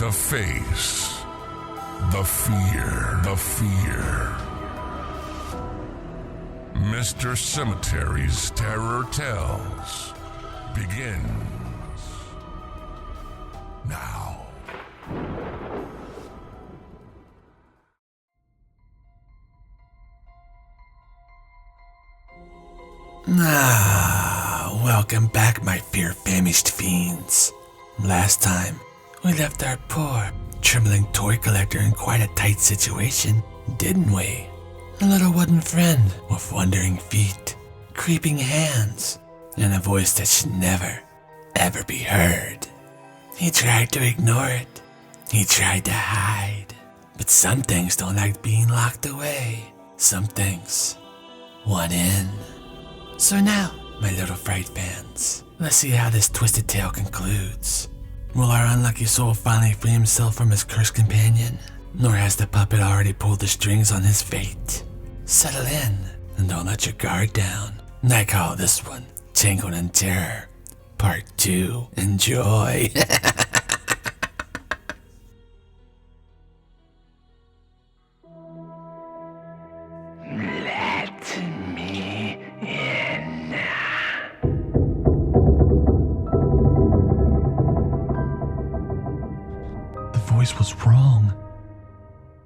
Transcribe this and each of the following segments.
to face the fear. Mr. Cemetery's Terror Tales begins now. Welcome back, my fear-famished fiends. Last time, we left our poor, trembling toy collector in quite a tight situation, didn't we? A little wooden friend with wandering feet, creeping hands, and a voice that should never, ever be heard. He tried to ignore it. He tried to hide. But some things don't like being locked away. Some things want in. So now, my little fright fans, let's see how this twisted tale concludes. Will our unlucky soul finally free himself from his cursed companion? Nor has the puppet already pulled the strings on his fate? Settle in and don't let your guard down. I call this one Tangled in Terror, Part 2. Enjoy. Voice was wrong.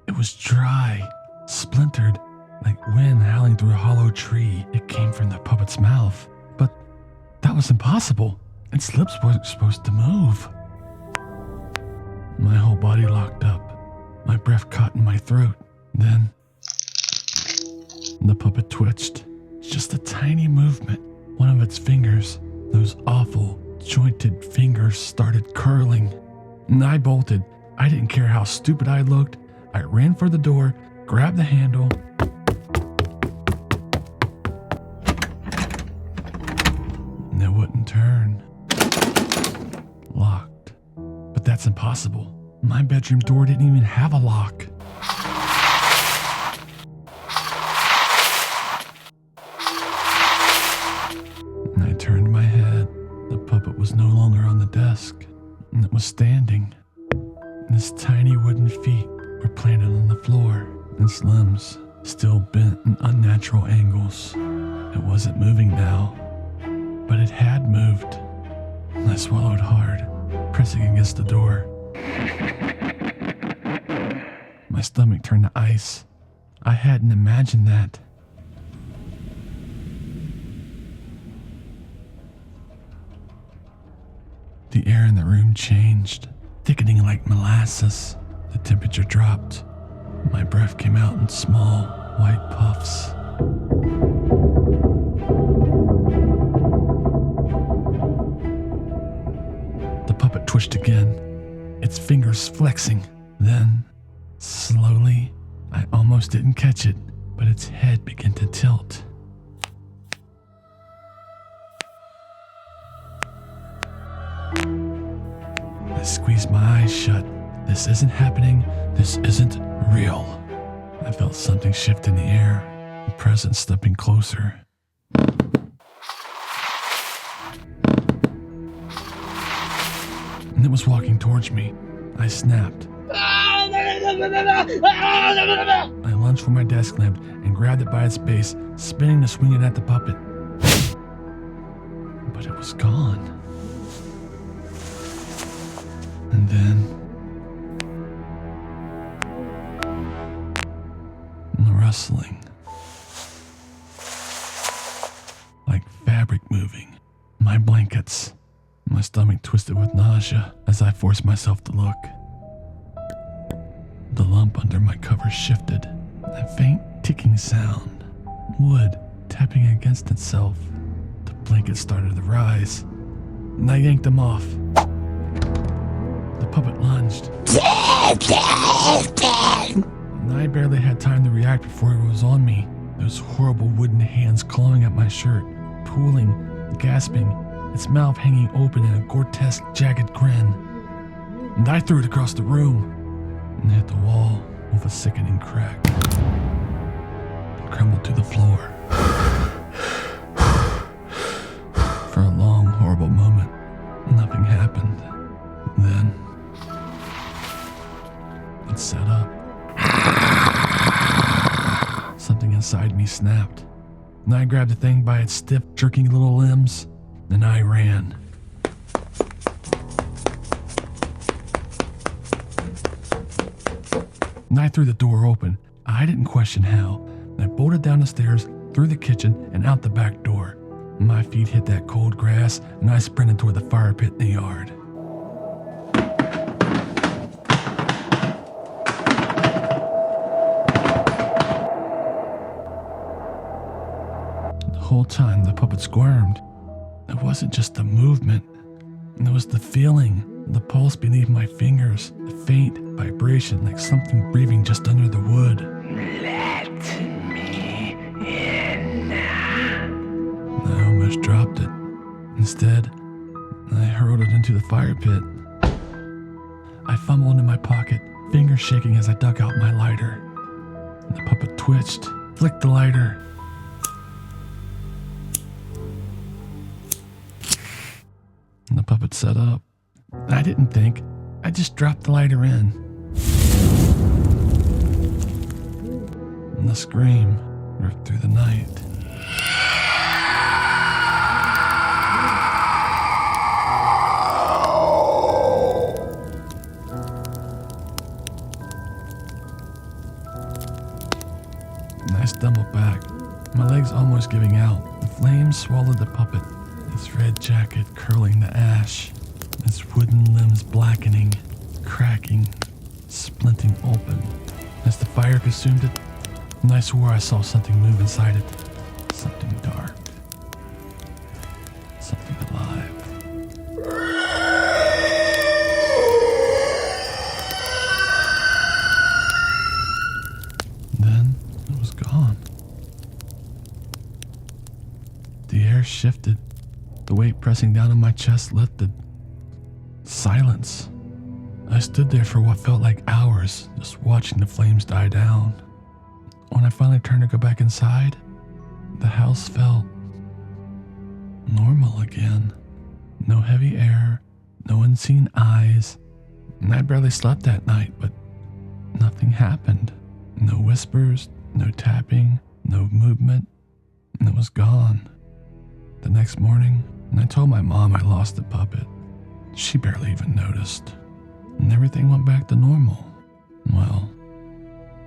It was dry, splintered, like wind howling through a hollow tree. It came from the puppet's mouth, but that was impossible. Its lips weren't supposed to move. My whole body locked up. My breath caught in my throat. Then, the puppet twitched. Just a tiny movement. One of its fingers, those awful, jointed fingers, started curling. And I bolted. I didn't care how stupid I looked. I ran for the door, grabbed the handle, and it wouldn't turn. Locked. But that's impossible. My bedroom door didn't even have a lock. And I turned my head. The puppet was no longer on the desk, and it was standing. His tiny wooden feet were planted on the floor, its limbs still bent in unnatural angles. It wasn't moving now, but it had moved. I swallowed hard, pressing against the door. My stomach turned to ice. I hadn't imagined that. The air in the room changed, thickening like molasses. The temperature dropped. My breath came out in small, white puffs. The puppet twitched again, its fingers flexing. Then, slowly, I almost didn't catch it, but its head began to tilt. I squeezed my eyes shut. This isn't happening. This isn't real. I felt something shift in the air, a presence stepping closer. And it was walking towards me. I snapped. I lunged for my desk lamp and grabbed it by its base, spinning to swing it at the puppet. But it was gone. And then, the rustling, like fabric moving, my blankets, my stomach twisted with nausea as I forced myself to look. The lump under my cover shifted, a faint ticking sound, wood tapping against itself. The blanket started to rise, and I yanked them off. The puppet lunged, and I barely had time to react before it was on me. Those horrible wooden hands clawing at my shirt, pulling, gasping, its mouth hanging open in a grotesque, jagged grin. And I threw it across the room and hit the wall with a sickening crack. It crumbled to the floor. For a long, horrible moment, nothing happened. Then, inside me snapped, and I grabbed the thing by its stiff, jerking little limbs, and I ran. And I threw the door open. I didn't question how. I bolted down the stairs, through the kitchen, and out the back door. My feet hit that cold grass, and I sprinted toward the fire pit in the yard. The whole time the puppet squirmed. It wasn't just the movement. It was the feeling, the pulse beneath my fingers, the faint vibration like something breathing just under the wood. Let me in. I almost dropped it. Instead, I hurled it into the fire pit. I fumbled in my pocket, fingers shaking as I dug out my lighter. The puppet twitched, flicked the lighter. And the puppet set up. I didn't think. I just dropped the lighter in. And the scream ripped through the night. And I stumbled back, my legs almost giving out. The flames swallowed the puppet, its red jacket curling to ash, its wooden limbs blackening, cracking, splinting open. As the fire consumed it, and I swore I saw something move inside it. Something dark. Something alive. Then it was gone. The air shifted. The weight pressing down on my chest lifted. Silence. I stood there for what felt like hours, just watching the flames die down. When I finally turned to go back inside, the house felt normal again. No heavy air, no unseen eyes, and I barely slept that night, but nothing happened. No whispers, no tapping, no movement, and it was gone. The next morning, I told my mom I lost the puppet. She barely even noticed, and everything went back to normal. Well,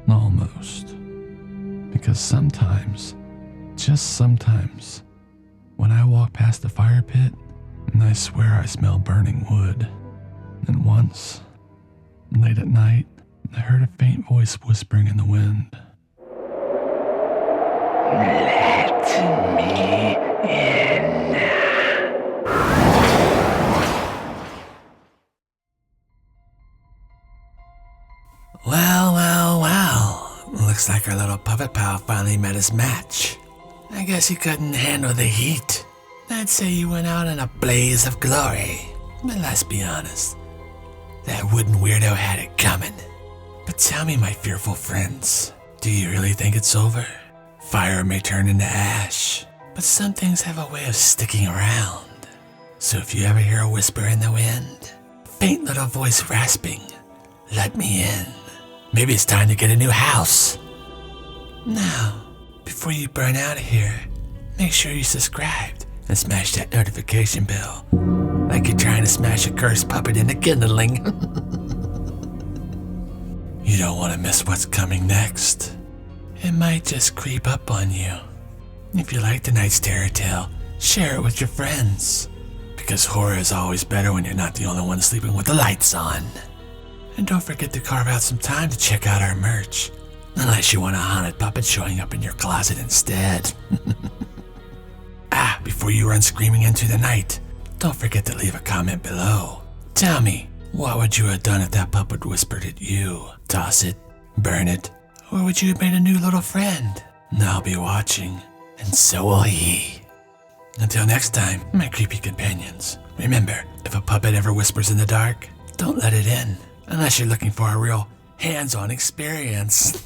almost. Because sometimes, just sometimes, when I walk past the fire pit, and I swear I smell burning wood. And once, late at night, I heard a faint voice whispering in the wind. Let me in. Well. Looks like our little puppet pal finally met his match. I guess he couldn't handle the heat. I'd say you went out in a blaze of glory. But let's be honest, that wooden weirdo had it coming. But tell me, my fearful friends, do you really think it's over? Fire may turn into ash, but some things have a way of sticking around. So if you ever hear a whisper in the wind, faint little voice rasping, let me in. Maybe it's time to get a new house. Now, before you burn out of here, make sure you subscribed and smash that notification bell, like you're trying to smash a cursed puppet into kindling. You don't want to miss what's coming next. It might just creep up on you. If you like tonight's terror tale, share it with your friends. Because horror is always better when you're not the only one sleeping with the lights on. And don't forget to carve out some time to check out our merch. Unless you want a haunted puppet showing up in your closet instead. Before you run screaming into the night, don't forget to leave a comment below. Tell me, what would you have done if that puppet whispered at you? Toss it? Burn it? Or would you have made a new little friend? And I'll be watching, and so will he. Until next time, my creepy companions, remember, if a puppet ever whispers in the dark, don't let it in, unless you're looking for a real hands-on experience.